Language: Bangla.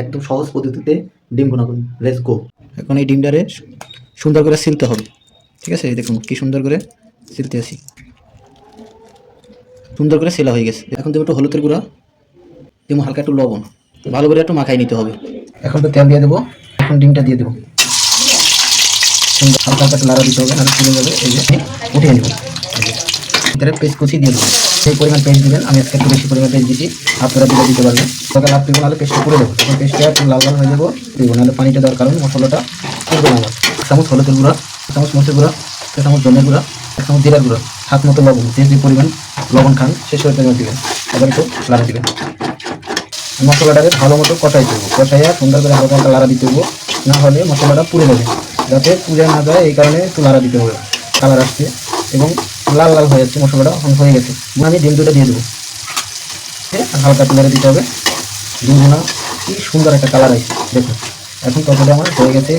একদম সহজ পদ্ধতিতে ডিম ভুনা করুন। Let's go. এখন এই ডিমটারে সুন্দর করে সিলতে হবে। ঠিক আছে, এই দেখুন কি সুন্দর করে সিলতে আসি, সুন্দর করে সেলা হয়ে গেছে। এখন দেবো একটু হলুদের গুঁড়া, দেবো হালকা একটু লবণ, ভালো করে একটু মাখাই নিতে হবে। এখন তো তেল দিয়ে দেবো, এখন ডিমটা দিয়ে দেবো, সুন্দর হালকা হালকা একটু লাড়া দিতে হবে, নাহলে ফুলে যাবে। এই যে উঠিয়ে নেবো, ভিতরে পেস্ট কুচি দিয়ে দেবো। সেই পরিমাণ পেস্ট দিবেন, আমি আজকে একটু বেশি পরিমাণ পেস্ট দিচ্ছি, আপনারা দিতে পারবেন। সকাল রাত দিব, নাহলে পেস্টটা পুড়ে দেবো। তখন পেস্টটা একটু লাল লাল হয়ে যাবো, দিব নাহলে পানিটা দেওয়ার কারণে মশলাটা পুড়বে না। আমার 1 চামচ হলুদের গুঁড়া, 1 চামচ মরিচের গুঁড়া, 1 চামচ ধনের গুঁড়া, 1 চামচ জিরার গুঁড়া, হাত মতো লবণ, যে পরিমাণ লবণ খান সে পরিমাণ দিবেন। আবার একটু লাড়া দিবেন। মশলাটাকে ভালো মতো কষাই দেবো, কষাইয়া সুন্দর করে হালকা হালকা লাড়া দিতে হবে, না হলে মশলাটা পুড়ে যাবে। যাতে পুড়ে না যায় এই কারণে একটু লাড়া দিতে হবে। কালার আসছে এবং লাল লাল হয়ে যাচ্ছে, মশলাটা হয়ে গেছে। আমি ডিম দুটো দিয়ে দেবো, হালকা একটু নেড়ে দিতে হবে। ডিম ভুনা কি সুন্দর একটা কালার আসছে দেখুন। এখন তরকারিটা আমার হয়ে গেছে।